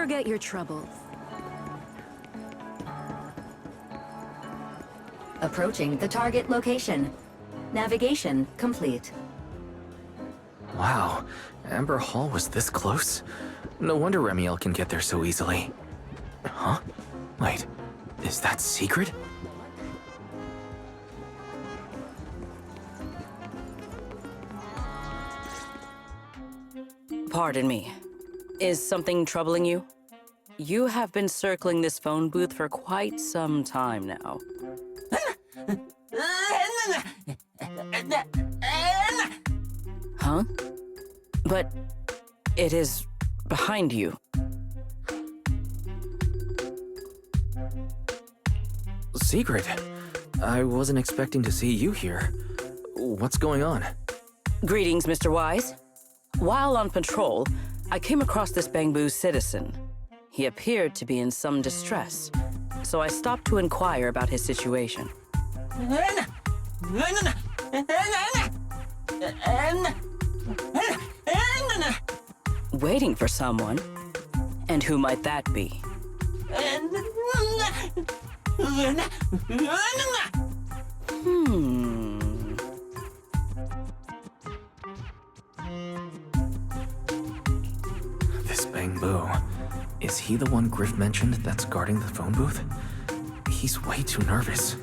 Forget your troubles. Approaching the target location. Navigation complete. Wow, Amber Hall was this close? No wonder Remielle can get there so easily. Huh? Wait, is that secret? Pardon me. Is something troubling you? You have been circling this phone booth for quite some time now. Huh? But it is behind you. Secret? I wasn't expecting to see you here. What's going on? Greetings, Mr. Wise. While on patrol, I came across this Bangbu citizen. He appeared to be in some distress, so I stopped to inquire about his situation. Waiting for someone? And who might that be? This Bangbu. Is he the one Griff mentioned that's guarding the phone booth? He's way too nervous.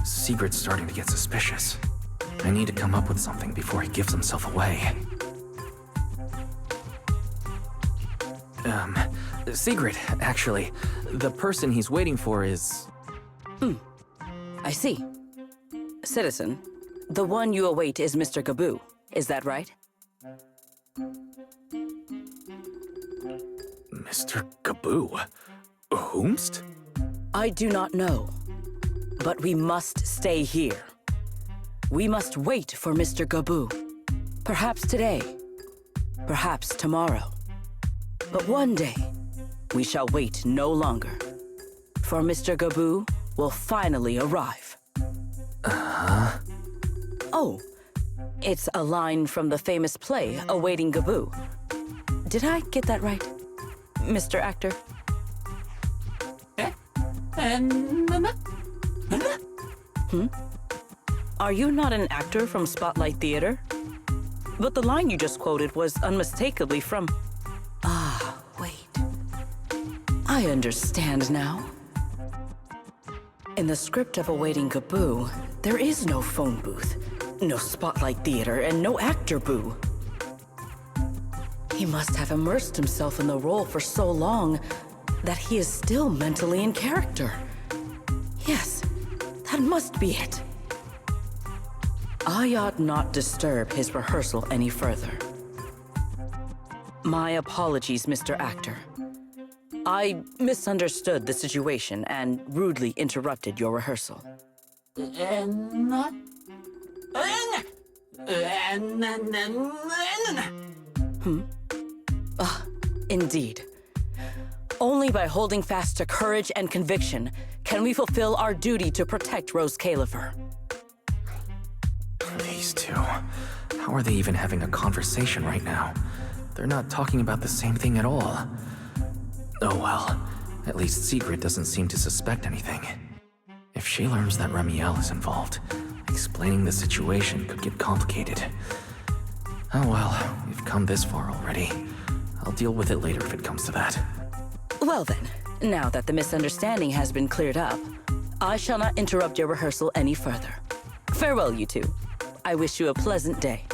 Secret's starting to get suspicious. I need to come up with something before he gives himself away. Secret, actually. The person he's waiting for is... I see. Citizen, the one you await is Mr. Gaboo. Is that right? Mr. Gaboo? Whomst? I do not know. But we must stay here. We must wait for Mr. Gaboo. Perhaps today. Perhaps tomorrow. But one day, we shall wait no longer. For Mr. Gaboo will finally arrive. Oh, it's a line from the famous play, Awaiting Gaboo. Did I get that right, Mr. Actor? Are you not an actor from Spotlight Theater? But the line you just quoted was unmistakably from... Ah, wait. I understand now. In the script of Awaiting Gaboo, there is no phone booth, no Spotlight Theater, and no actor boo. He must have immersed himself in the role for so long that he is still mentally in character. Yes, that must be it. I ought not disturb his rehearsal any further. My apologies, Mr. Actor. I misunderstood the situation and rudely interrupted your rehearsal. Indeed. Only by holding fast to courage and conviction can we fulfill our duty to protect Rose Califer. These two. How are they even having a conversation right now? They're not talking about the same thing at all. Oh well. At least Secret doesn't seem to suspect anything. If she learns that Remielle is involved, explaining the situation could get complicated. Oh well, we've come this far already. I'll deal with it later if it comes to that. Well then, now that the misunderstanding has been cleared up, I shall not interrupt your rehearsal any further. Farewell, you two. I wish you a pleasant day.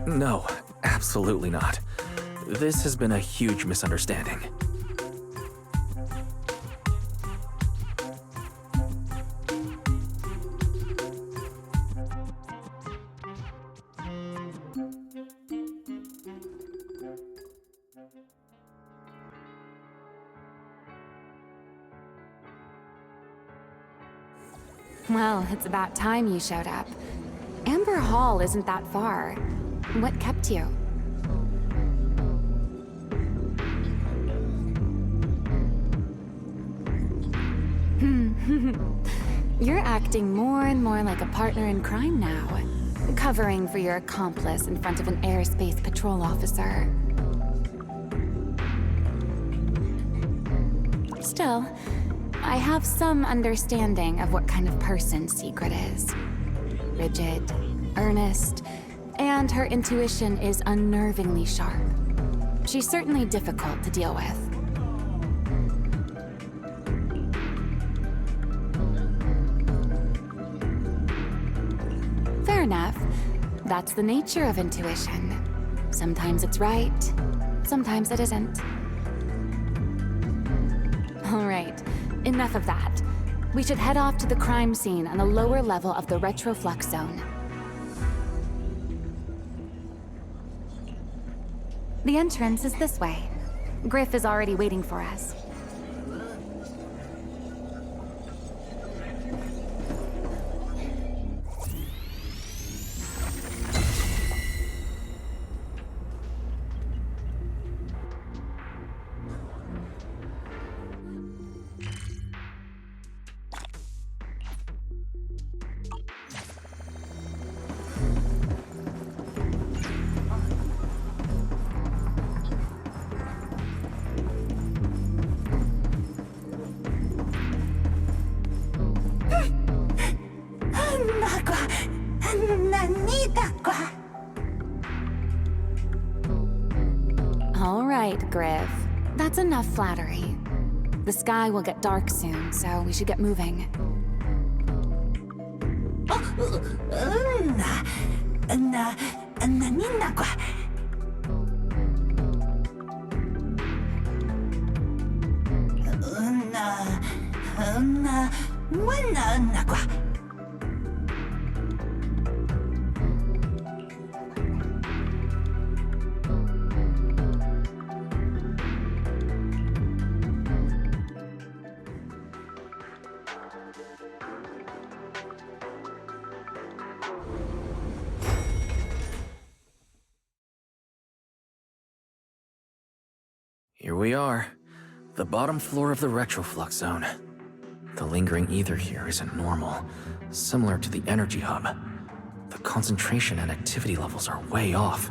No, absolutely not. This has been a huge misunderstanding. Well, it's about time you showed up. Amber Hall isn't that far. What kept you? You're acting more and more like a partner in crime now, covering for your accomplice in front of an airspace patrol officer. Still, I have some understanding of what kind of person Secret is. Rigid, earnest, and her intuition is unnervingly sharp. She's certainly difficult to deal with. Fair enough. That's the nature of intuition. Sometimes it's right, sometimes it isn't. All right, enough of that. We should head off to the crime scene on the lower level of the retroflux zone. The entrance is this way. Griff is already waiting for us. All right, Griff. That's enough flattery. The sky will get dark soon, so we should get moving. Here we are, the bottom floor of the retroflux zone. The lingering ether here isn't normal, similar to the energy hub. The concentration and activity levels are way off.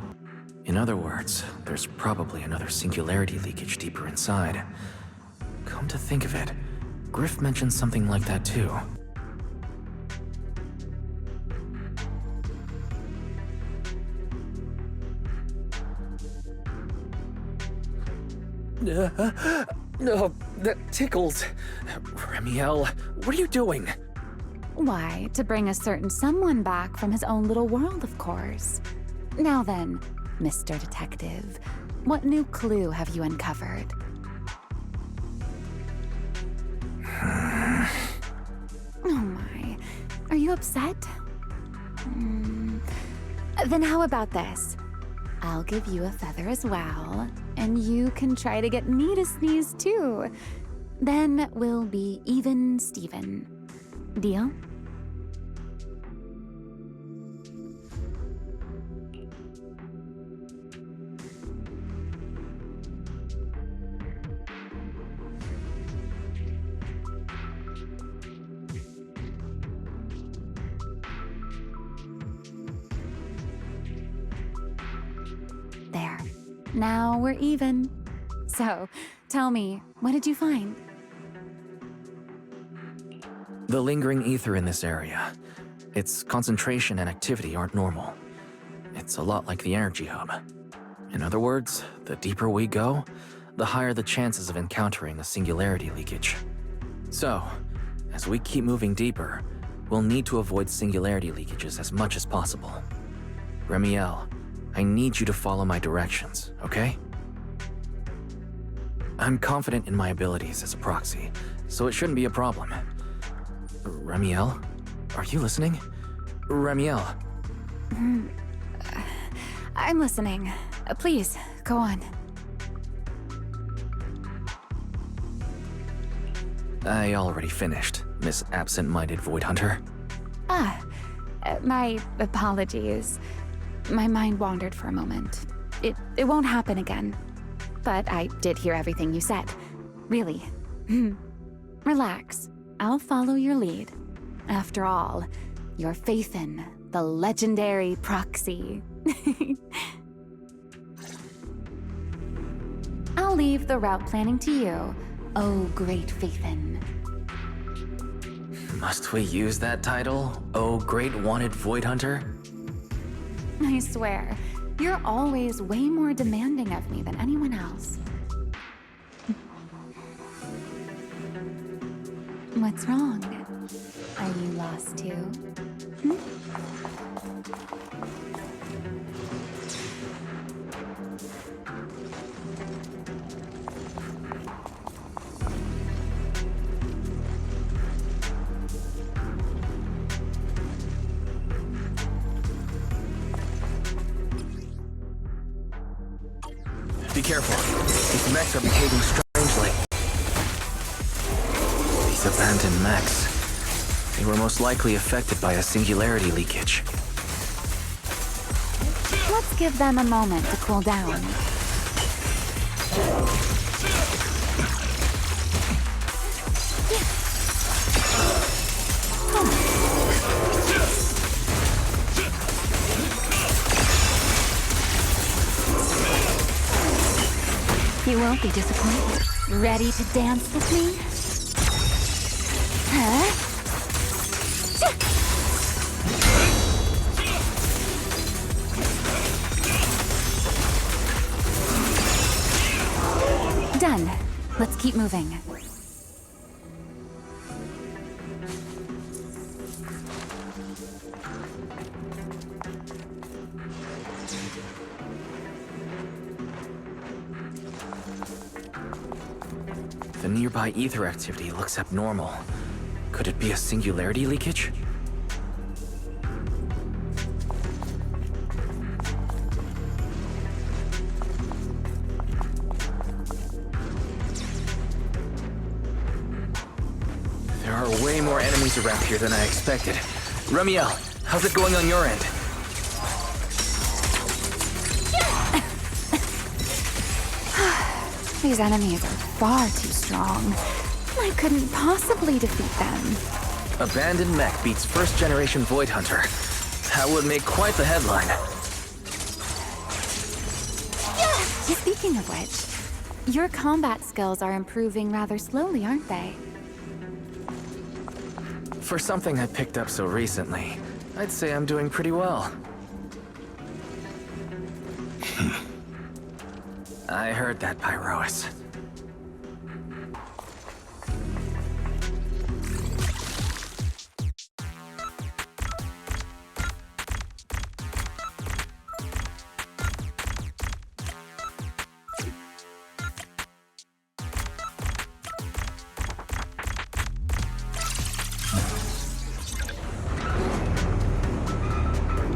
In other words, there's probably another singularity leakage deeper inside. Come to think of it, Griff mentioned something like that too. No, that tickles. Remielle, what are you doing? Why, to bring a certain someone back from his own little world, of course. Now then, Mr. Detective, what new clue have you uncovered? Oh my, are you upset? Then how about this? I'll give you a feather as well, and you can try to get me to sneeze too. Then we'll be even Steven. Deal? There. Now we're even. So, tell me, what did you find? The lingering ether in this area. Its concentration and activity aren't normal. It's a lot like the energy hub. In other words, the deeper we go, the higher the chances of encountering a singularity leakage. So, as we keep moving deeper, we'll need to avoid singularity leakages as much as possible. Remielle, I need you to follow my directions, okay? I'm confident in my abilities as a proxy, so it shouldn't be a problem. Remielle? Are you listening? Remielle? I'm listening. Please, go on. I already finished, Miss Absent-Minded Void Hunter. My apologies. My mind wandered for a moment. It won't happen again. But I did hear everything you said. Really. Relax. I'll follow your lead. After all, your faith in the legendary proxy. I'll leave the route planning to you, oh great Faithin. Must we use that title? Oh, great wanted void hunter? I swear, you're always way more demanding of me than anyone else. What's wrong? Are you lost too? Be careful. These mechs are behaving strangely. These abandoned mechs. They were most likely affected by a singularity leakage. Let's give them a moment to cool down. You won't be disappointed. Ready to dance with me? Huh? Done. Let's keep moving. The nearby ether activity looks abnormal. Could it be a singularity leakage? There are way more enemies around here than I expected. Remielle, how's it going on your end? These enemies are far too strong. I couldn't possibly defeat them. Abandoned mech beats first generation void hunter. That would make quite the headline. Speaking of which, your combat skills are improving rather slowly, aren't they? For something I picked up so recently, I'd say I'm doing pretty well. I heard that, Pyrois.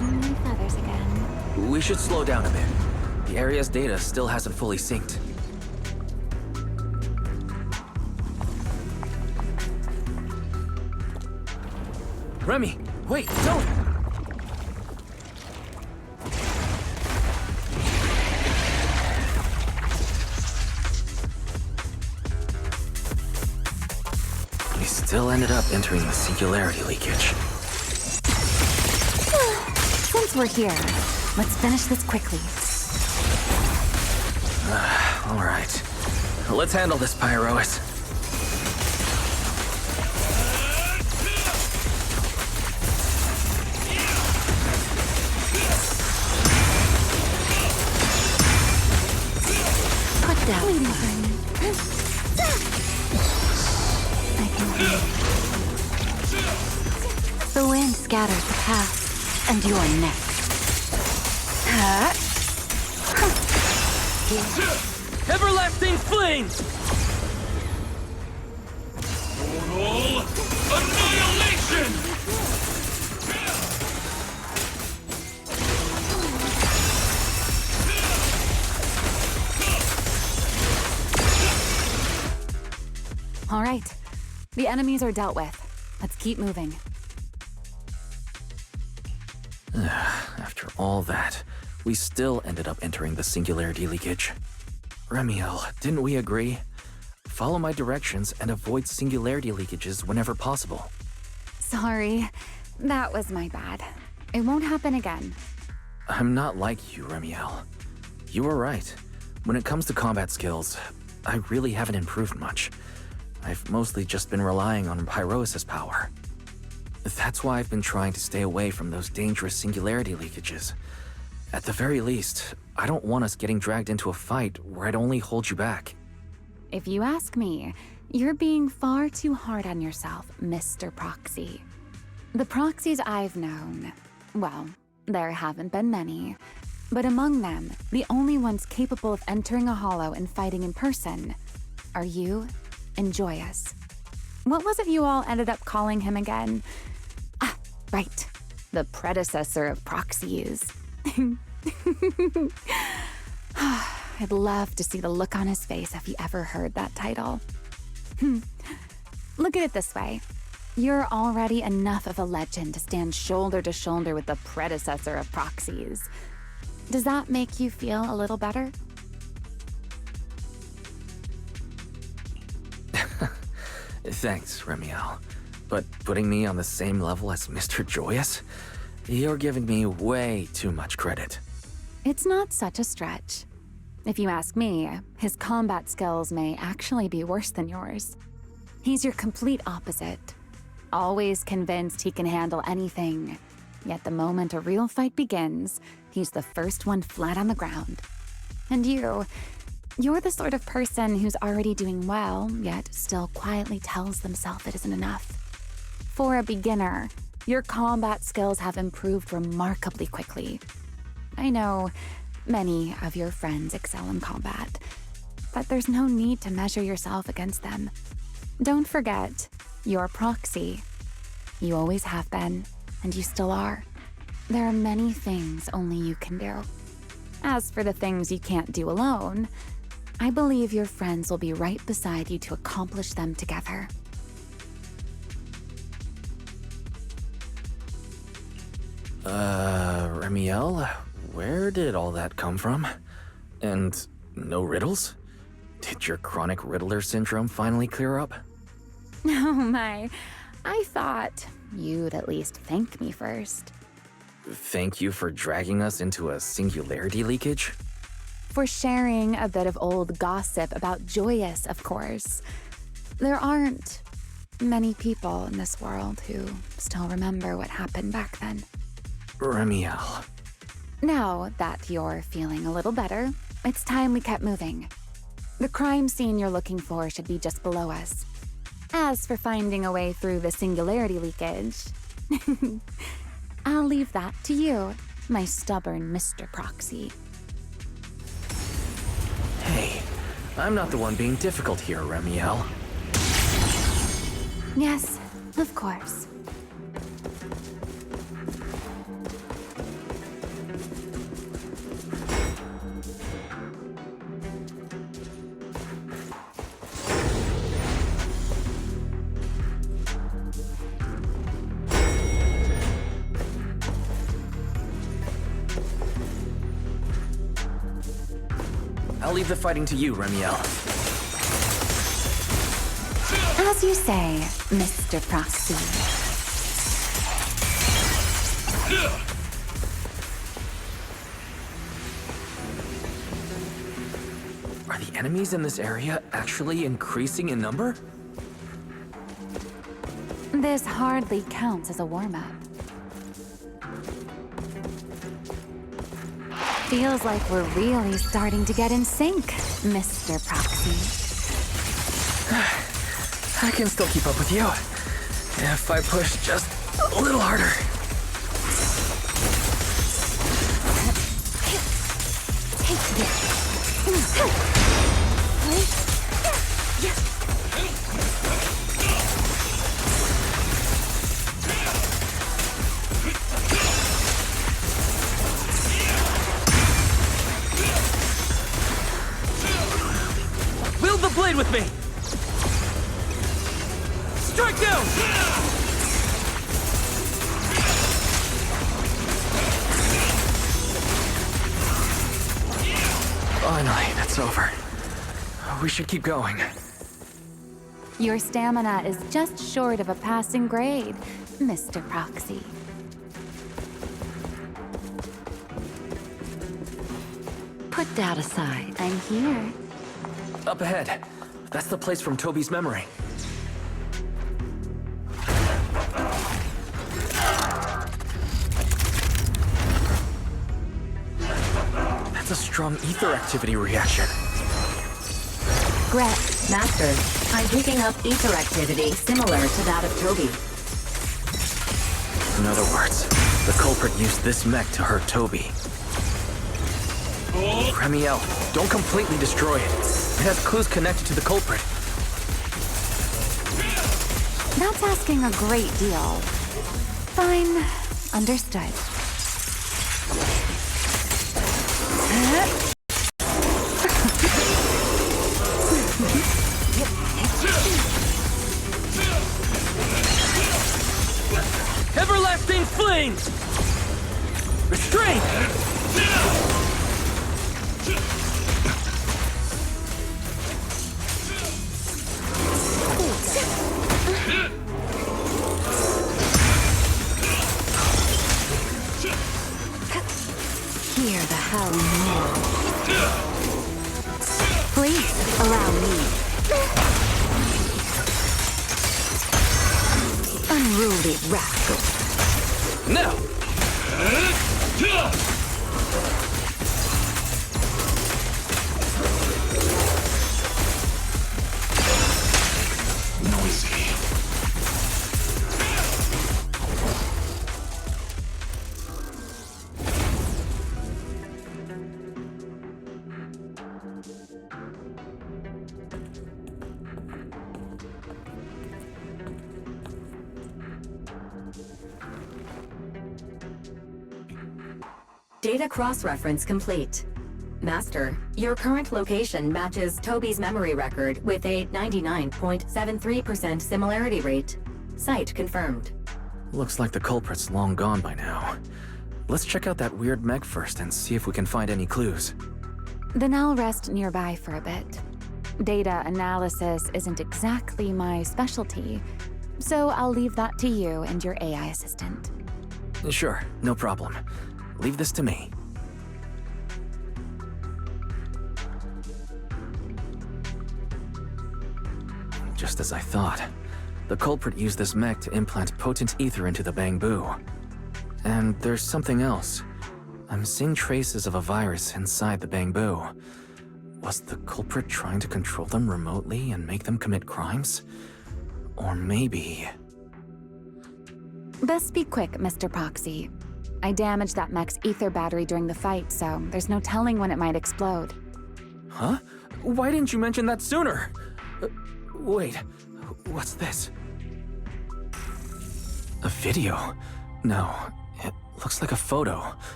My feathers again. We should slow down a bit. The area's data still hasn't fully synced. Remy, wait, don't! We still ended up entering the singularity leakage. Since we're here, let's finish this quickly. All right. Let's handle this, Pyrois. Put down. Waiting for me. I can hear. The wind scatters the past, and you're next. Everlasting flames! Total annihilation! All right. The enemies are dealt with. Let's keep moving. After all that, we still ended up entering the singularity leakage. Remielle, didn't we agree? follow my directions and avoid singularity leakages whenever possible. Sorry, that was my bad. It won't happen again. I'm not like you, Remielle. You were right. When it comes to combat skills, I really haven't improved much. I've mostly just been relying on pyrois' power. That's why I've been trying to stay away from those dangerous singularity leakages. At the very least, I don't want us getting dragged into a fight where I'd only hold you back. If you ask me, you're being far too hard on yourself, Mr. Proxy. The proxies I've known, well, there haven't been many, but among them, the only ones capable of entering a hollow and fighting in person are you and Joyous. What was it you all ended up calling him again? Ah, right, the predecessor of proxies. I'd love to see the look on his face if he ever heard that title. Look at it this way. You're already enough of a legend to stand shoulder to shoulder with the predecessor of proxies. Does that make you feel a little better? Thanks, Remielle. But putting me on the same level as Mr. Joyous? You're giving me way too much credit. It's not such a stretch. If you ask me, his combat skills may actually be worse than yours. He's your complete opposite. Always convinced he can handle anything. Yet the moment a real fight begins, he's the first one flat on the ground. And you're the sort of person who's already doing well, yet still quietly tells themselves it isn't enough. For a beginner, your combat skills have improved remarkably quickly. I know many of your friends excel in combat, but there's no need to measure yourself against them. Don't forget, you're Proxy. You always have been, and you still are. There are many things only you can do. As for the things you can't do alone, I believe your friends will be right beside you to accomplish them together. Remielle, where did all that come from? And no riddles? Did your chronic Riddler syndrome finally clear up? Oh my, I thought you'd at least thank me first. Thank you for dragging us into a singularity leakage? For sharing a bit of old gossip about Joyous, of course. There aren't many people in this world who still remember what happened back then. Remielle. Now that you're feeling a little better, it's time we kept moving. The crime scene you're looking for should be just below us. As for finding a way through the singularity leakage, I'll leave that to you, my stubborn Mr. Proxy. Hey, I'm not the one being difficult here, Remielle. Yes, of course. I'll leave the fighting to you, Remielle. As you say, Mr. Proxy. Are the enemies in this area actually increasing in number? This hardly counts as a warm-up. Feels like we're really starting to get in sync, Mr. Proxy. I can still keep up with you. If I push just a little harder. Take this. Wield the blade with me! Strike down! Finally, that's over. We should keep going. Your stamina is just short of a passing grade, Mr. Proxy. Put doubt aside. I'm here. Up ahead. That's the place from Toby's memory. That's a strong ether activity reaction. Gret, Master, I'm picking up ether activity similar to that of Toby. In other words, the culprit used this mech to hurt Toby. Remielle, don't completely destroy it. It has clues connected to the culprit. That's asking a great deal. Fine. Understood. Everlasting flames! Restraint! Hear the howling roar. Please, allow me. Unruly rascal. Now! Noisy. Data cross-reference complete. Master, your current location matches Toby's memory record with a 99.73% similarity rate. Site confirmed. Looks like the culprit's long gone by now. Let's check out that weird mech first and see if we can find any clues. Then I'll rest nearby for a bit. Data analysis isn't exactly my specialty, so I'll leave that to you and your AI assistant. Sure, no problem. Leave this to me. Just as I thought. The culprit used this mech to implant potent ether into the bamboo. And there's something else. I'm seeing traces of a virus inside the bamboo. Was the culprit trying to control them remotely and make them commit crimes? Or maybe... Best be quick, Mr. Proxy. I damaged that mech's ether battery during the fight, so there's no telling when it might explode. Huh? Why didn't you mention that sooner? Wait, what's this? A video? No, it looks like a photo.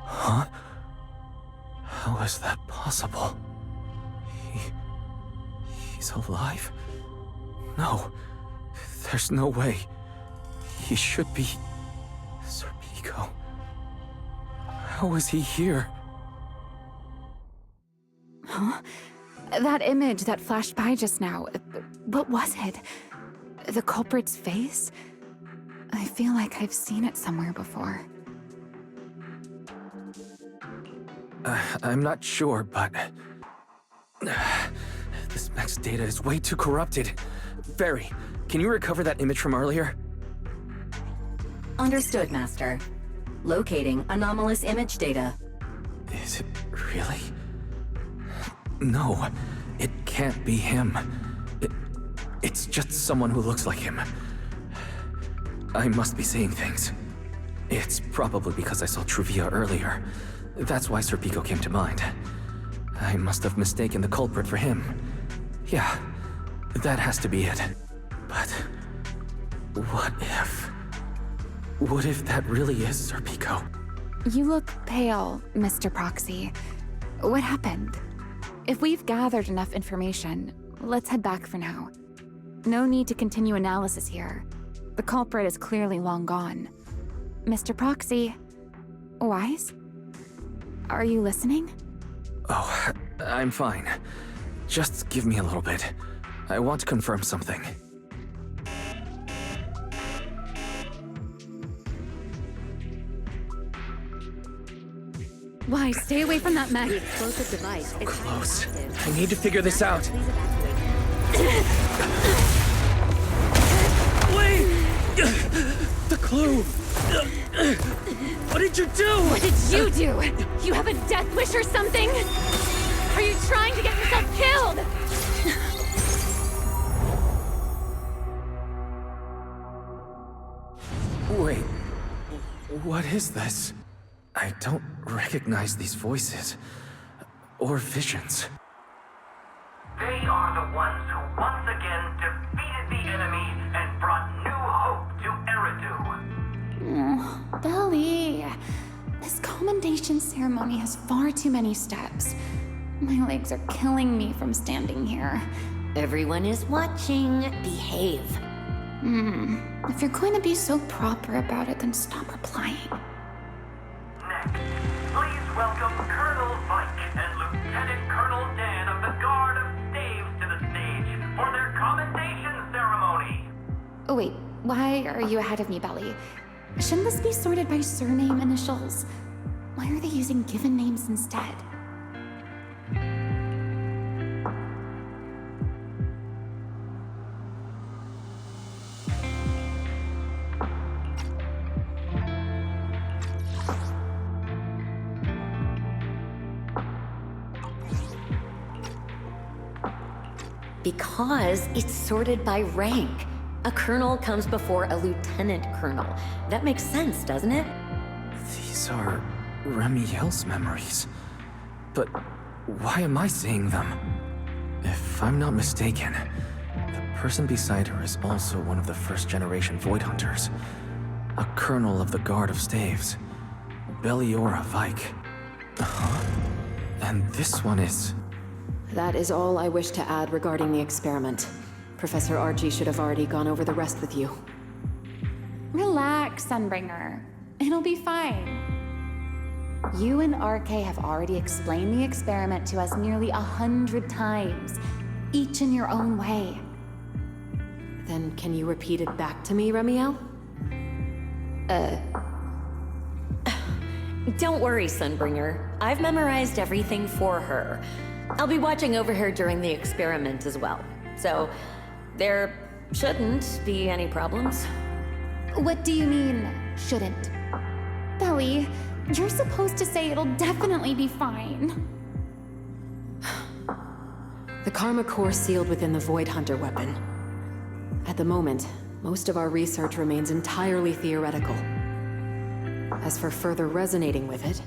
Huh? How is that possible? He's alive? No, there's no way. He should be... Serpico. How is he here? Huh? That image that flashed by just now, what was it? The culprit's face? I feel like I've seen it somewhere before. I'm not sure, but... this mech's data is way too corrupted. Barry, can you recover that image from earlier? Understood, Master. Locating anomalous image data. Is it really? No, it can't be him. It's just someone who looks like him. I must be seeing things. It's probably because I saw Truvia earlier. That's why Serpico came to mind. I must have mistaken the culprit for him. Yeah, that has to be it. But what if... What if that really is Serpico? You look pale, Mr. Proxy. What happened? If we've gathered enough information, let's head back for now. No need to continue analysis here. The culprit is clearly long gone. Mr. Proxy, Wise? Are you listening? Oh, I'm fine. Just give me a little bit. I want to confirm something. Why, stay away from that mech. The explosive device is Close. highly active. I need to figure this out. Please evacuate. Wait! The clue! What did you do? What did you do? You have a death wish or something? Are you trying to get yourself killed? Wait, what is this? I don't recognize these voices or visions. They are the ones who once again defeated the enemy and brought new hope to Eridu. Belly, this commendation ceremony has far too many steps. My legs are killing me from standing here. Everyone is watching. Behave. If you're going to be so proper about it, then stop replying. Next, please welcome Colonel Vike and Lieutenant Colonel Dan of the Guard of Staves to the stage for their commendation ceremony. Oh wait, why are you ahead of me, Belly? Shouldn't this be sorted by surname initials? Why are they using given names instead? Because it's sorted by rank. A colonel comes before a lieutenant colonel. That makes sense, doesn't it? These are Remielle's memories. But why am I seeing them? If I'm not mistaken, the person beside her is also one of the first-generation Void Hunters. A colonel of the Guard of Staves. Belliora Vike. And this one is... That is all I wish to add regarding the experiment. Professor Archie should have already gone over the rest with you. Relax, Sunbringer. It'll be fine. You and RK have already explained the experiment to us nearly 100 times, each in your own way. Then can you repeat it back to me, Remielle? Don't worry, Sunbringer. I've memorized everything for her. I'll be watching over her during the experiment as well. So, there shouldn't be any problems. What do you mean, shouldn't? Belly, you're supposed to say it'll definitely be fine. The Karma Core sealed within the Void Hunter weapon. At the moment, most of our research remains entirely theoretical. As for further resonating with it,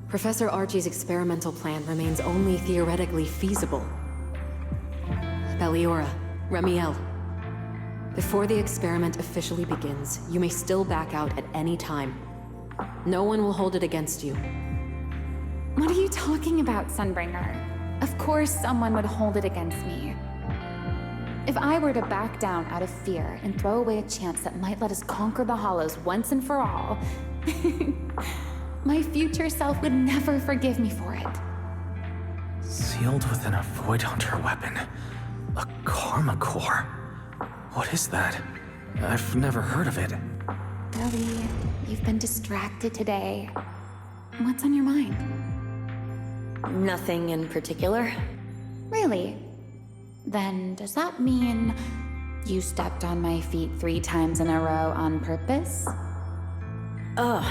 Professor Archie's experimental plan remains only theoretically feasible. Belliora, Remielle, before the experiment officially begins, you may still back out at any time. No one will hold it against you. What are you talking about, Sunbringer? Of course someone would hold it against me. If I were to back down out of fear and throw away a chance that might let us conquer the Hollows once and for all, my future self would never forgive me for it. Sealed within a Void Hunter weapon. A Karma Core. What is that? I've never heard of it. Belly, you've been distracted today. What's on your mind? Nothing in particular. Really? Then does that mean you stepped on my feet 3 times in a row on purpose? Ugh.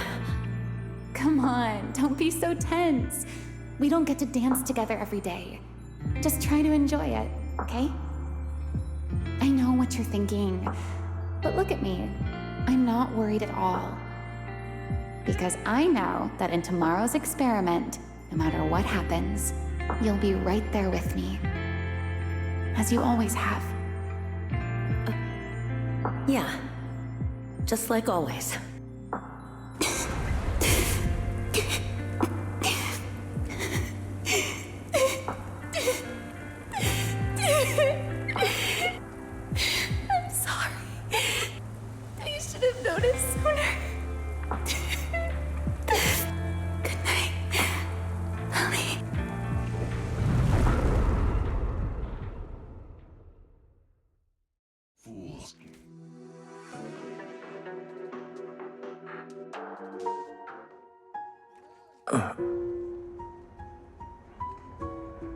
Come on, don't be so tense. We don't get to dance together every day. Just try to enjoy it, okay? I know what you're thinking, but look at me. I'm not worried at all. Because I know that in tomorrow's experiment, no matter what happens, you'll be right there with me. As you always have. Yeah. Just like always. I'm sorry. I should have noticed sooner. Good night, Lily.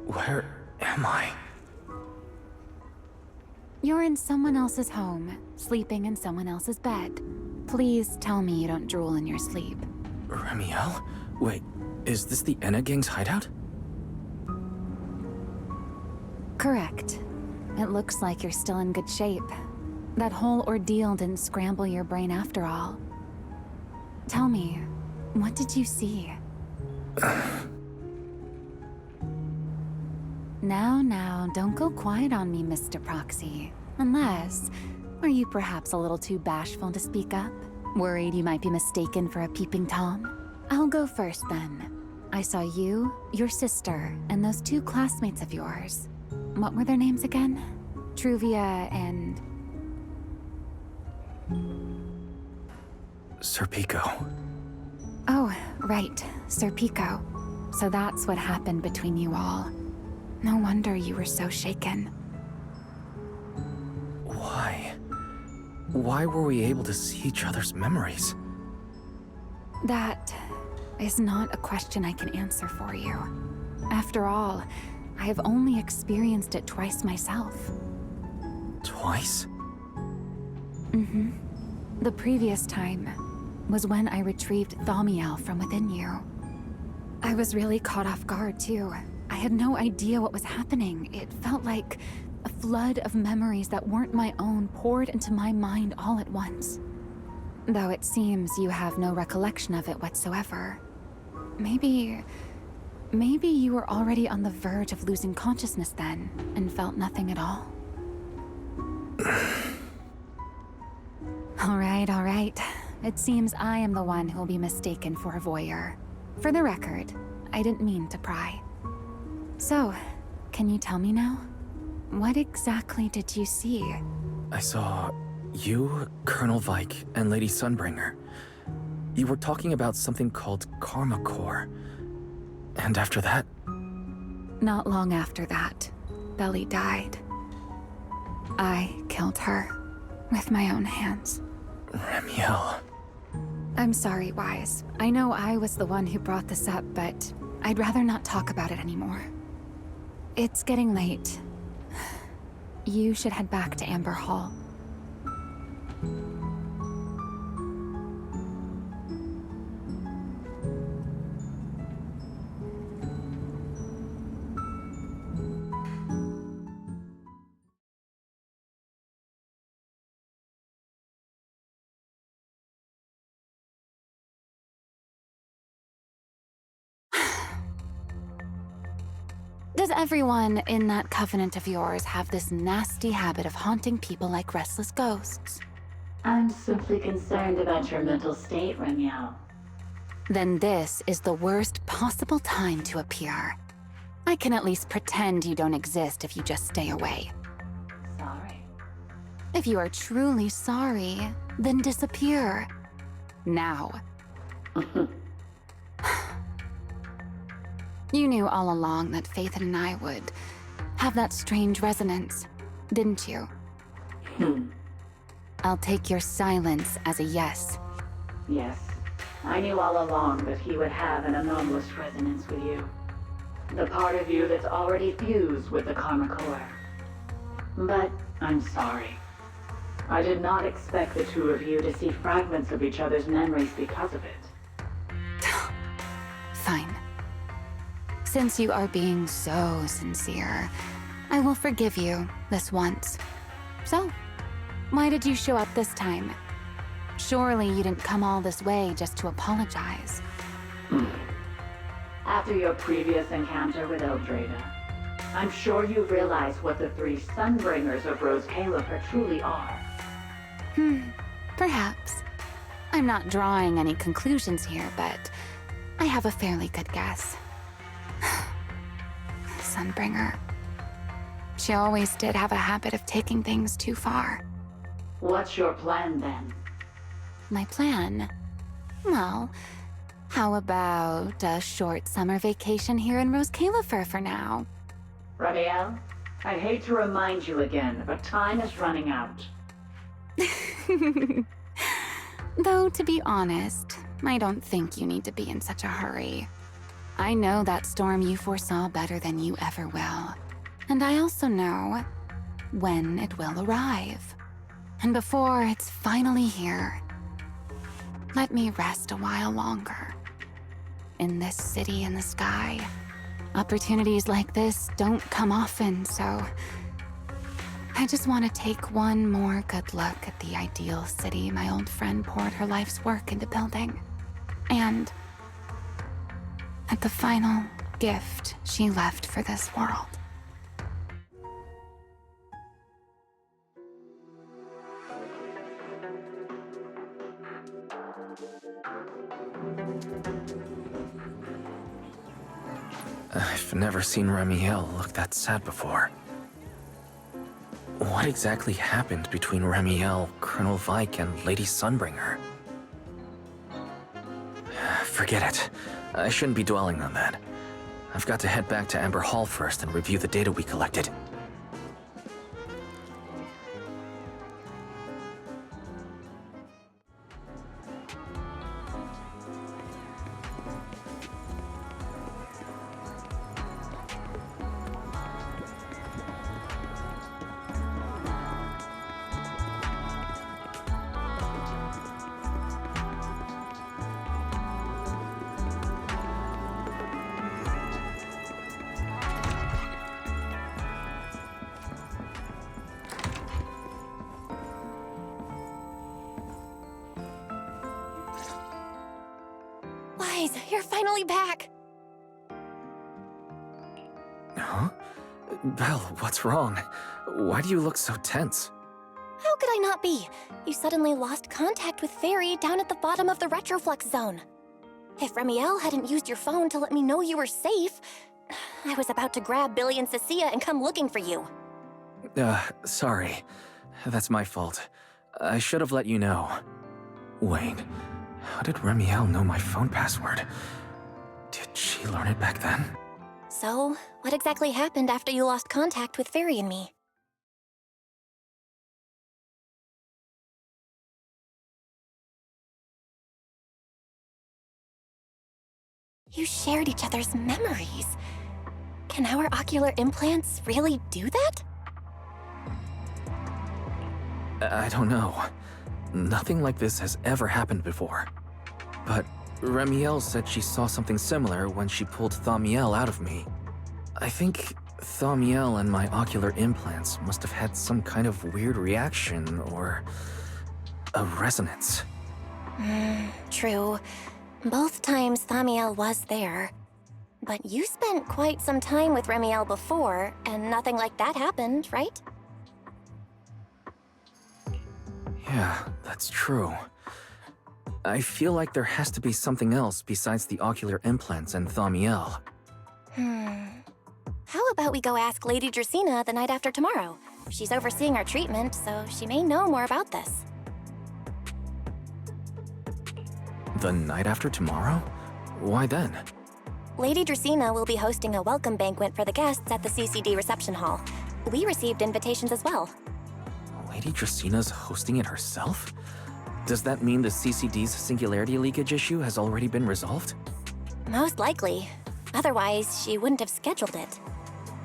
Where am I? You're in someone else's home, sleeping in someone else's bed. Please tell me you don't drool in your sleep. Remielle? Wait, is this the Enna Gang's hideout? Correct. It looks like you're still in good shape. That whole ordeal didn't scramble your brain after all. Tell me, what did you see? Now, don't go quiet on me, Mr. Proxy. Unless, are you perhaps a little too bashful to speak up? Worried you might be mistaken for a peeping Tom? I'll go first then. I saw you, your sister, and those two classmates of yours. What were their names again? Truvia and... Sir Pico. Oh, right, Sir Pico. So that's what happened between you all. No wonder you were so shaken. Why? Why were we able to see each other's memories? That is not a question I can answer for you. After all, I have only experienced it twice myself. Twice? Mm-hmm. The previous time was when I retrieved Thaumiel from within you. I was really caught off guard, too. I had no idea what was happening. It felt like a flood of memories that weren't my own poured into my mind all at once. Though it seems you have no recollection of it whatsoever. Maybe you were already on the verge of losing consciousness then, and felt nothing at all. All right. It seems I am the one who'll be mistaken for a voyeur. For the record, I didn't mean to pry. So, can you tell me now? What exactly did you see? I saw you, Colonel Vike, and Lady Sunbringer. You were talking about something called Karma Core. And after that? Not long after that, Belly died. I killed her with my own hands. Remielle. I'm sorry, Wise. I know I was the one who brought this up, but I'd rather not talk about it anymore. It's getting late. You should head back to Amber Hall. Does everyone in that covenant of yours have this nasty habit of haunting people like restless ghosts? I'm simply concerned about your mental state, Remielle. Then this is the worst possible time to appear. I can at least pretend you don't exist if you just stay away. Sorry. If you are truly sorry, then disappear. Now. You knew all along that Faith and I would have that strange resonance, didn't you? I'll take your silence as a yes. Yes. I knew all along that he would have an anomalous resonance with you. The part of you that's already fused with the Karma Core. But I'm sorry. I did not expect the two of you to see fragments of each other's memories because of it. Fine. Since you are being so sincere, I will forgive you this once. So, why did you show up this time? Surely you didn't come all this way just to apologize. After your previous encounter with Eldrada, I'm sure you've realized what the three Sunbringers of Rose Califer truly are. Perhaps. I'm not drawing any conclusions here, but I have a fairly good guess. Sunbringer. She always did have a habit of taking things too far. What's your plan then? My plan? Well, how about a short summer vacation here in Rose Califer for now? Remielle, I hate to remind you again, but time is running out. Though, to be honest, I don't think you need to be in such a hurry. I know that storm you foresaw better than you ever will. And I also know when it will arrive. And before it's finally here, let me rest a while longer. In this city in the sky, opportunities like this don't come often, so I just want to take one more good look at the ideal city my old friend poured her life's work into building. And at the final gift she left for this world. I've never seen Remielle look that sad before. What exactly happened between Remielle, Colonel Vike, and Lady Sunbringer? Forget it. I shouldn't be dwelling on that. I've got to head back to Amber Hall first and review the data we collected. You're finally back! Huh? Belle, what's wrong? Why do you look so tense? How could I not be? You suddenly lost contact with Fairy down at the bottom of the retroflex zone. If Remielle hadn't used your phone to let me know you were safe, I was about to grab Billy and Cecilia and come looking for you. Sorry. That's my fault. I should have let you know. Wait, how did Remielle know my phone password? Did she learn it back then? So, what exactly happened after you lost contact with Fairy and me? You shared each other's memories. Can our ocular implants really do that? I don't know. Nothing like this has ever happened before. But Remielle said she saw something similar when she pulled Thaumiel out of me. I think Thaumiel and my ocular implants must have had some kind of weird reaction or a resonance. True. Both times Thaumiel was there. But you spent quite some time with Remielle before, and nothing like that happened, right? Yeah, that's true. I feel like there has to be something else besides the ocular implants and Thaumiel. How about we go ask Lady Dracaena the night after tomorrow? She's overseeing our treatment, so she may know more about this. The night after tomorrow? Why then? Lady Dracaena will be hosting a welcome banquet for the guests at the CCD reception hall. We received invitations as well. Lady Draceena's hosting it herself? Does that mean the CCD's singularity leakage issue has already been resolved? Most likely. Otherwise, she wouldn't have scheduled it.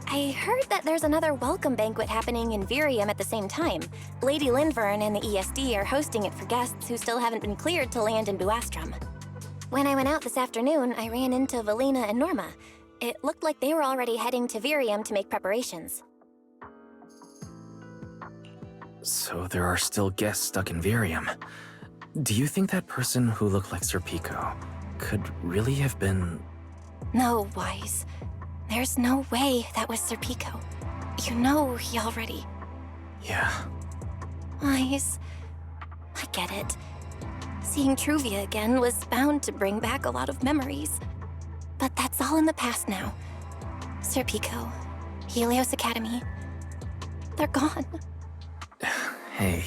I heard that there's another welcome banquet happening in Virium at the same time. Lady Linvern and the ESD are hosting it for guests who still haven't been cleared to land in Buastrum. When I went out this afternoon, I ran into Valina and Norma. It looked like they were already heading to Virium to make preparations. So there are still guests stuck in Virium. Do you think that person who looked like Sir Pico could really have been... No, Wise. There's no way that was Sir Pico. You know he already... Yeah. Wise, I get it. Seeing Truvia again was bound to bring back a lot of memories. But that's all in the past now. Sir Pico, Helios Academy, they're gone. Hey,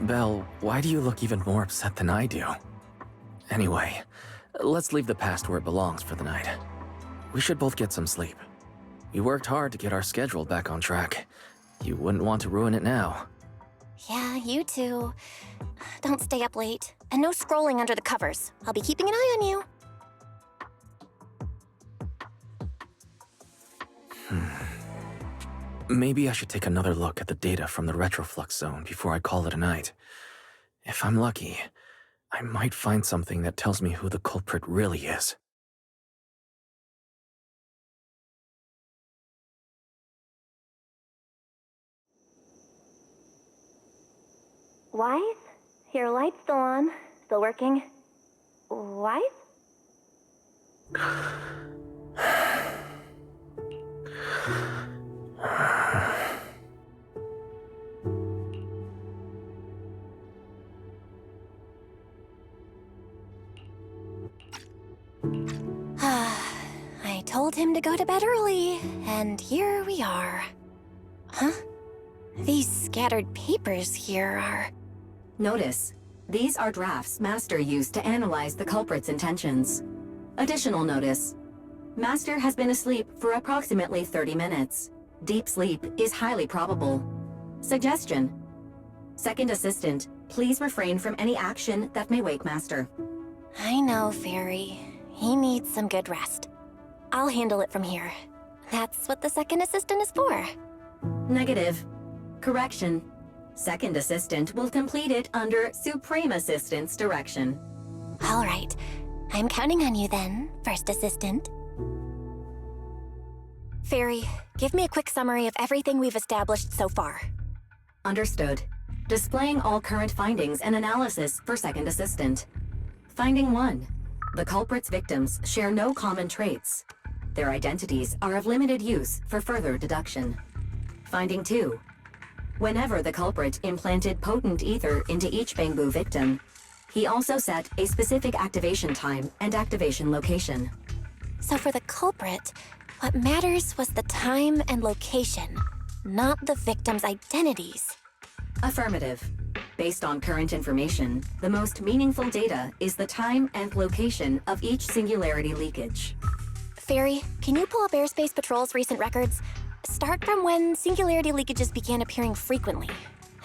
Belle, why do you look even more upset than I do? Anyway, let's leave the past where it belongs for the night. We should both get some sleep. We worked hard to get our schedule back on track. You wouldn't want to ruin it now. Yeah, you too. Don't stay up late. And no scrolling under the covers. I'll be keeping an eye on you. Maybe I should take another look at the data from the retroflux zone before I call it a night. If I'm lucky, I might find something that tells me who the culprit really is. Wise? Your light's still on. Still working. Wise? I told him to go to bed early, and here we are. Huh? These scattered papers here are... Notice, these are drafts Master used to analyze the culprit's intentions. Additional notice, Master has been asleep for approximately 30 minutes. Deep sleep is highly probable. Suggestion: Second Assistant, please refrain from any action that may wake Master. I know, Fairy. He needs some good rest. I'll handle it from here. That's what the second assistant is for. Negative. Correction. Second Assistant will complete it under Supreme Assistant's direction. All right. I'm counting on you then, First Assistant. Fairy, give me a quick summary of everything we've established so far. Understood. Displaying all current findings and analysis for Second Assistant. Finding 1. The culprit's victims share no common traits. Their identities are of limited use for further deduction. Finding 2. Whenever the culprit implanted potent ether into each Bangbu victim, he also set a specific activation time and activation location. So for the culprit, what matters was the time and location, not the victim's identities. Affirmative. Based on current information, the most meaningful data is the time and location of each singularity leakage. Fairy, can you pull up Airspace Patrol's recent records? Start from when singularity leakages began appearing frequently.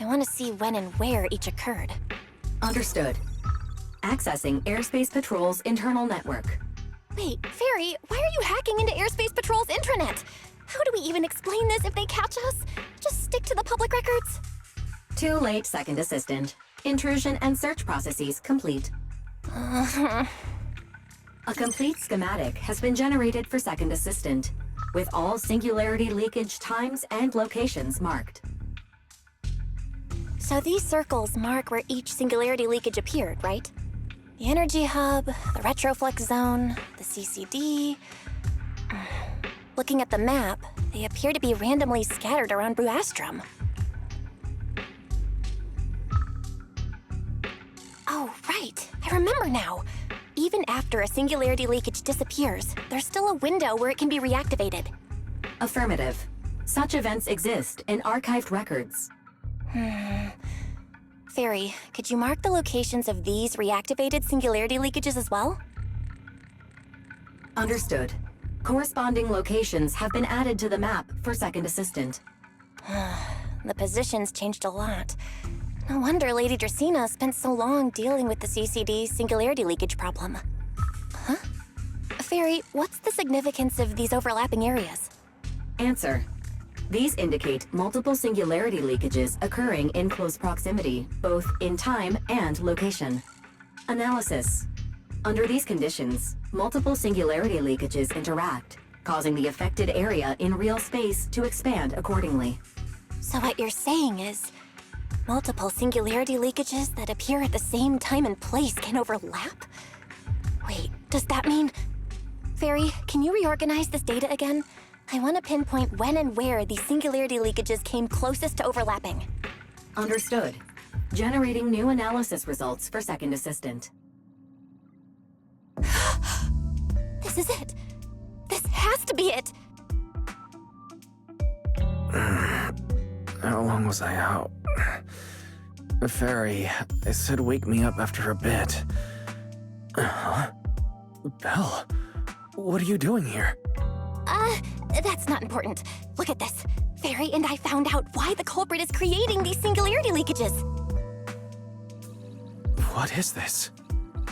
I want to see when and where each occurred. Understood. Accessing Airspace Patrol's internal network. Wait, Fairy, why are you hacking into Airspace Patrol's intranet? How do we even explain this if they catch us? Just stick to the public records? Too late, Second Assistant. Intrusion and search processes complete. A complete schematic has been generated for Second Assistant, with all singularity leakage times and locations marked. So these circles mark where each singularity leakage appeared, right? The energy hub, the retroflux zone, the CCD... Looking at the map, they appear to be randomly scattered around Buastrum. Oh, right. I remember now. Even after a singularity leakage disappears, there's still a window where it can be reactivated. Affirmative. Such events exist in archived records. Fairy, could you mark the locations of these reactivated singularity leakages as well? Understood. Corresponding locations have been added to the map for Second Assistant. The positions changed a lot. No wonder Lady Dracaena spent so long dealing with the CCD singularity leakage problem. Huh? Fairy, what's the significance of these overlapping areas? Answer. These indicate multiple singularity leakages occurring in close proximity, both in time and location. Analysis. Under these conditions, multiple singularity leakages interact, causing the affected area in real space to expand accordingly. So what you're saying is, multiple singularity leakages that appear at the same time and place can overlap? Wait, does that mean... Fairy, can you reorganize this data again? I want to pinpoint when and where these singularity leakages came closest to overlapping. Understood. Generating new analysis results for Second Assistant. This is it! This has to be it! How long was I out? Fairy, I said wake me up after a bit. Huh? Belle, what are you doing here? That's not important. Look at this. Fairy and I found out why the culprit is creating these singularity leakages. What is this?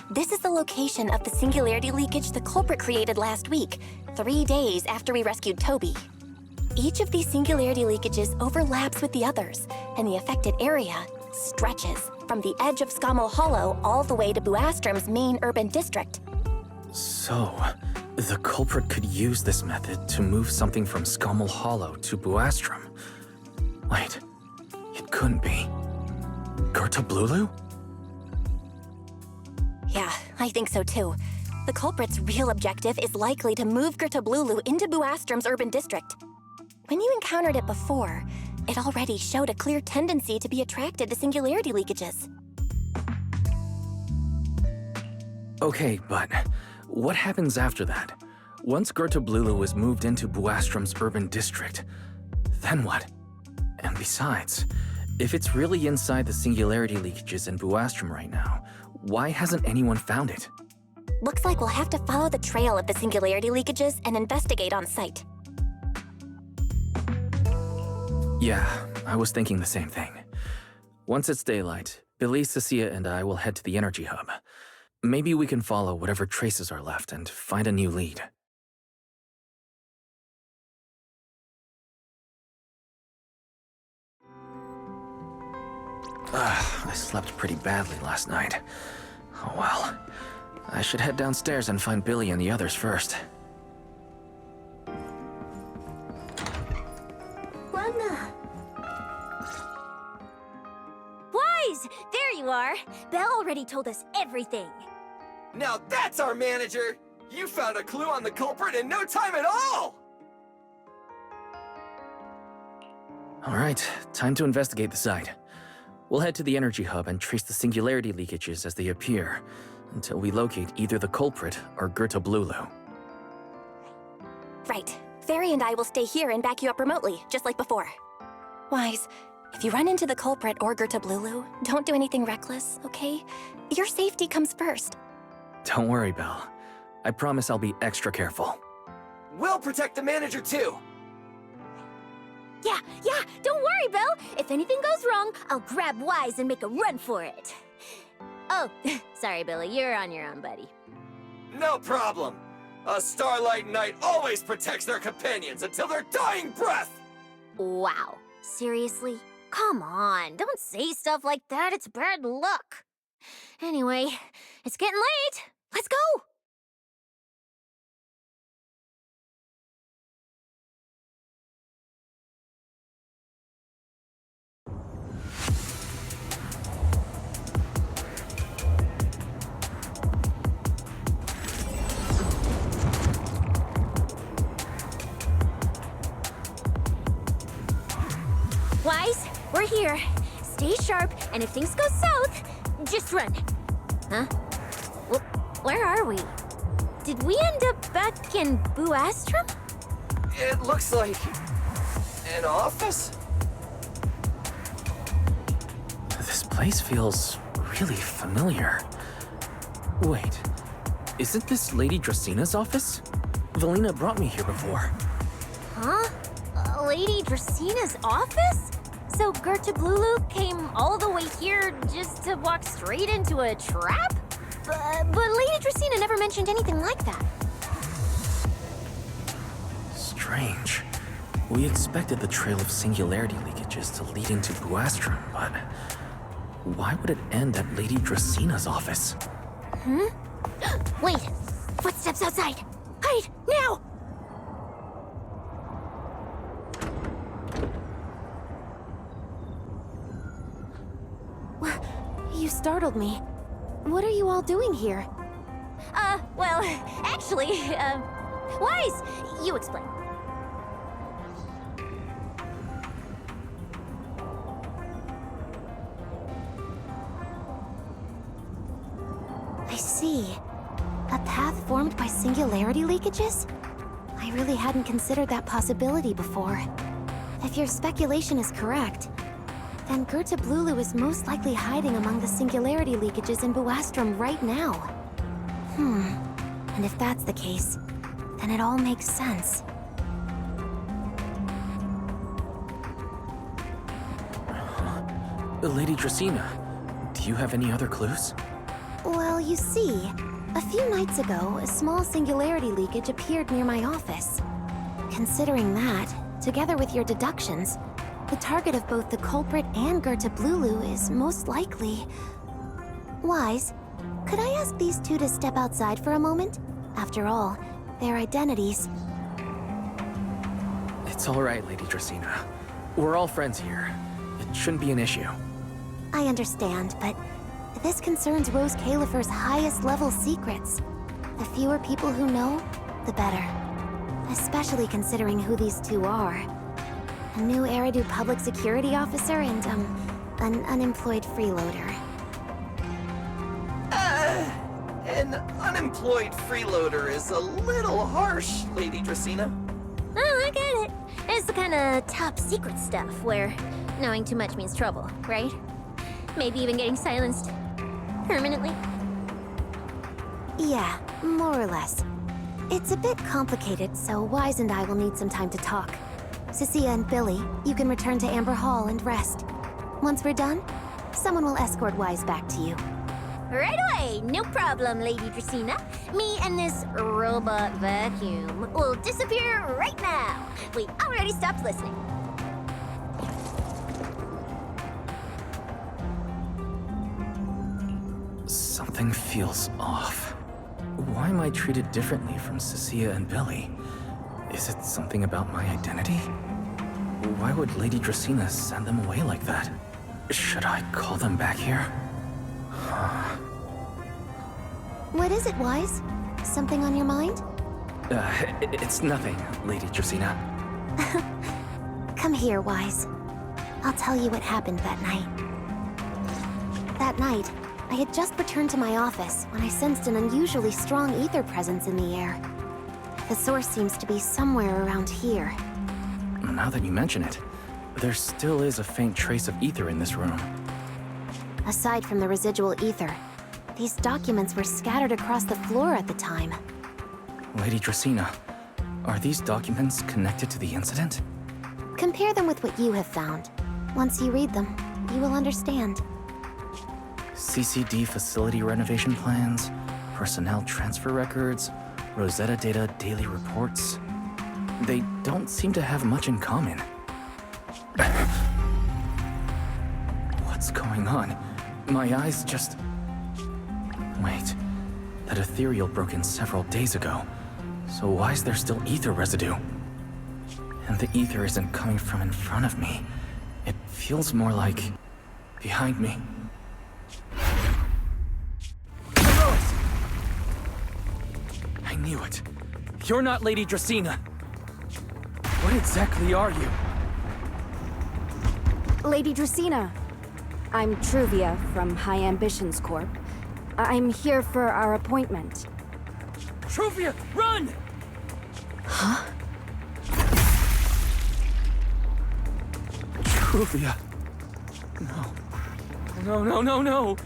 This is the location of the singularity leakage the culprit created last week, 3 days after we rescued Toby. Each of these singularity leakages overlaps with the others, and the affected area stretches from the edge of Scommel Hollow all the way to Buastrom's main urban district. So, the culprit could use this method to move something from Scommel Hollow to Buastrom. Wait, it couldn't be. Gertablulu? Yeah, I think so too. The culprit's real objective is likely to move Gertablulu into Buastrom's urban district. When you encountered it before, it already showed a clear tendency to be attracted to singularity leakages. Okay, but what happens after that? Once Gertablulu is moved into Buastrom's urban district, then what? And besides, if it's really inside the singularity leakages in Buastrom right now, why hasn't anyone found it? Looks like we'll have to follow the trail of the singularity leakages and investigate on site. Yeah, I was thinking the same thing. Once it's daylight, Billy, Cecilia, and I will head to the energy hub. Maybe we can follow whatever traces are left and find a new lead. I slept pretty badly last night. Oh well. I should head downstairs and find Billy and the others first. Wise! There you are! Belle already told us everything. Now that's our manager! You found a clue on the culprit in no time at all! Alright, time to investigate the site. We'll head to the energy hub and trace the singularity leakages as they appear, until we locate either the culprit or Gertablulu. Right. Fairy and I will stay here and back you up remotely, just like before. Wise, if you run into the culprit or Gertablulu, don't do anything reckless, okay? Your safety comes first. Don't worry, Belle. I promise I'll be extra careful. We'll protect the manager too! Yeah, don't worry, Belle. If anything goes wrong, I'll grab Wise and make a run for it. Oh, sorry, Billy, you're on your own, buddy. No problem. A Starlight Knight always protects their companions until their dying breath! Wow, seriously? Come on, don't say stuff like that, it's bad luck. Anyway, it's getting late. Let's go! Wise, we're here. Stay sharp, and if things go south, just run. Huh? Where are we? Did we end up back in Buastrom? It looks like... an office? This place feels really familiar. Wait, isn't this Lady Dracina's office? Valina brought me here before. Huh? Lady Dracina's office? So Gertablulu came all the way here just to walk straight into a trap? But Lady Dracina never mentioned anything like that. Strange. We expected the trail of singularity leakages to lead into Buastrom, but why would it end at Lady Dracina's office? Wait! Footsteps outside! Hide! Now! You startled me. What are you all doing here? Well, actually, Wise, you explain. I see. A path formed by singularity leakages? I really hadn't considered that possibility before. If your speculation is correct, then Gertablulu is most likely hiding among the singularity leakages in Buastrom right now. And if that's the case, then it all makes sense. Lady Dracina, do you have any other clues? Well, you see, a few nights ago, a small singularity leakage appeared near my office. Considering that, together with your deductions, the target of both the culprit and Goethe Blulu is most likely... Wise, could I ask these two to step outside for a moment? After all, their identities... It's all right, Lady Dracaena. We're all friends here. It shouldn't be an issue. I understand, but this concerns Rose Califer's highest level secrets. The fewer people who know, the better. Especially considering who these two are. A new Eridu public security officer and, an unemployed freeloader. An unemployed freeloader is a little harsh, Lady Dracaena. Oh, I get it. It's the kind of top secret stuff where knowing too much means trouble, right? Maybe even getting silenced permanently? Yeah, more or less. It's a bit complicated, so Wise and I will need some time to talk. Cecilia and Billy, you can return to Amber Hall and rest. Once we're done, someone will escort Wise back to you. Right away! No problem, Lady Dracaena. Me and this robot vacuum will disappear right now. We already stopped listening. Something feels off. Why am I treated differently from Cecilia and Billy? Is it something about my identity? Why would Lady Dracaena send them away like that? Should I call them back here? What is it, Wise? Something on your mind? It's nothing, Lady Dracaena. Come here, Wise. I'll tell you what happened that night. That night, I had just returned to my office when I sensed an unusually strong ether presence in the air. The source seems to be somewhere around here. Now that you mention it, there still is a faint trace of ether in this room. Aside from the residual ether, these documents were scattered across the floor at the time. Lady Dracaena, are these documents connected to the incident? Compare them with what you have found. Once you read them, you will understand. CCD facility renovation plans, personnel transfer records, Rosetta data daily reports. They don't seem to have much in common. What's going on? My eyes just... Wait, that ethereal broke in several days ago. So why is there still ether residue? And the ether isn't coming from in front of me. It feels more like... behind me. I knew it. You're not Lady Dracaena. What exactly are you? Lady Dracaena. I'm Truvia from High Ambitions Corp. I'm here for our appointment. Truvia, run! Huh? Truvia. No. No.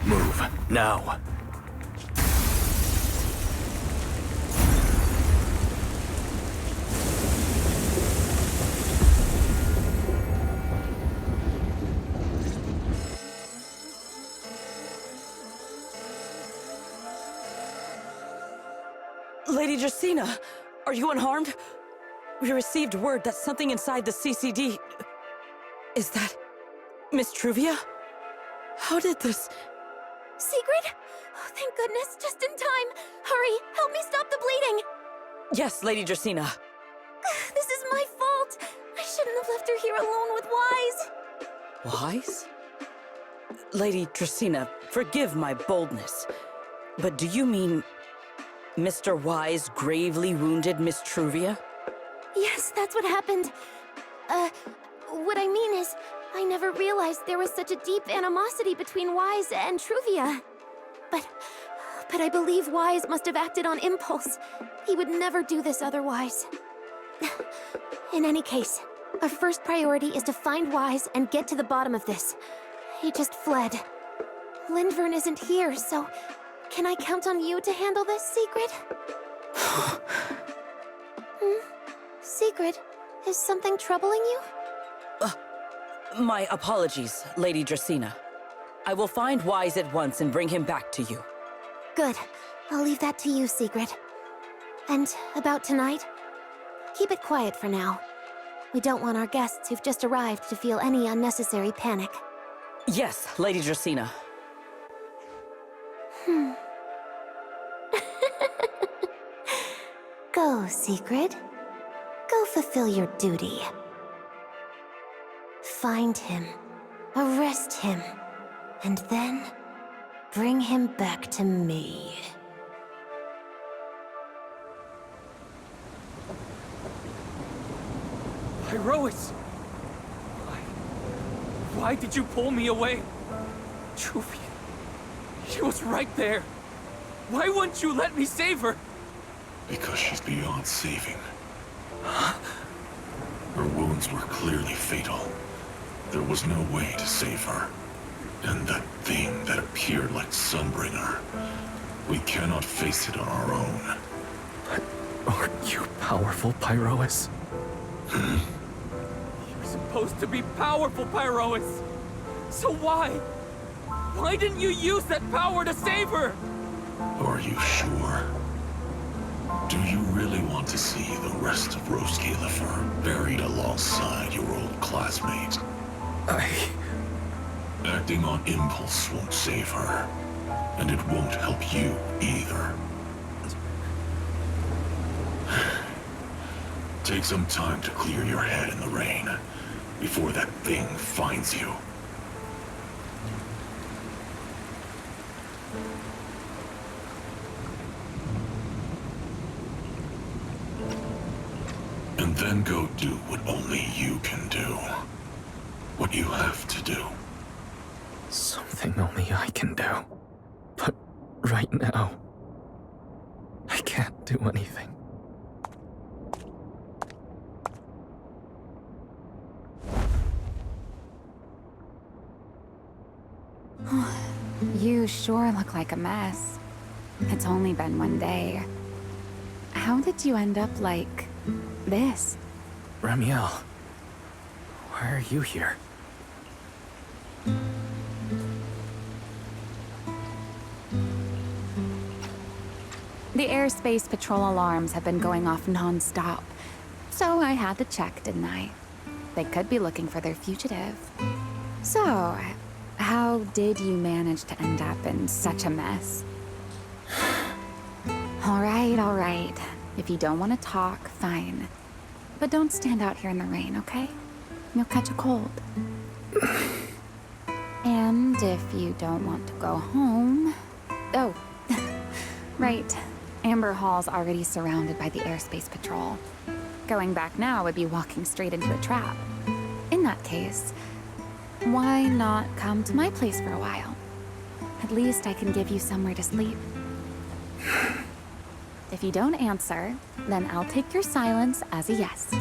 Move, now. Lady Dracaena, are you unharmed? We received word that something inside the CCD... Is that... Miss Truvia? How did this... Secret? Oh, thank goodness, just in time. Hurry, help me stop the bleeding. Yes, Lady Dracaena. This is my fault. I shouldn't have left her here alone with Wise. Wise? Lady Dracaena, forgive my boldness. But do you mean... Mr. Wise gravely wounded Miss Truvia? Yes, that's what happened. What I mean is, I never realized there was such a deep animosity between Wise and Truvia. But I believe Wise must have acted on impulse. He would never do this otherwise. In any case, our first priority is to find Wise and get to the bottom of this. He just fled. Lindvern isn't here, so... Can I count on you to handle this, Secret? Secret, is something troubling you? My apologies, Lady Dracaena. I will find Wise at once and bring him back to you. Good. I'll leave that to you, Secret. And about tonight? Keep it quiet for now. We don't want our guests who've just arrived to feel any unnecessary panic. Yes, Lady Dracena. Go, Secret. Go fulfill your duty. Find him, arrest him, and then bring him back to me. Pyrois! Why did you pull me away? Truvia, she was right there. Why wouldn't you let me save her? Because she's beyond saving. Her wounds were clearly fatal. There was no way to save her. And that thing that appeared like Sunbringer, we cannot face it on our own. But aren't you powerful, Pyrois? You're supposed to be powerful, Pyrois. So why? Why didn't you use that power to save her? Are you sure? Do you really want to see the rest of Rose Galifer buried alongside your old classmate? Acting on impulse won't save her, and it won't help you either. Take some time to clear your head in the rain, before that thing finds you. And then go do what only you can do. What you have to do. Something only I can do. But right now, I can't do anything. You sure look like a mess. It's only been one day. How did you end up like this? Remielle, why are you here? The airspace patrol alarms have been going off non-stop, so I had to check, didn't I? They could be looking for their fugitive. So, how did you manage to end up in such a mess? All right. If you don't want to talk, fine. But don't stand out here in the rain, okay? You'll catch a cold. And if you don't want to go home... Oh, right. Amber Hall's already surrounded by the airspace patrol. Going back now would be walking straight into a trap. In that case, why not come to my place for a while? At least I can give you somewhere to sleep. If you don't answer, then I'll take your silence as a yes.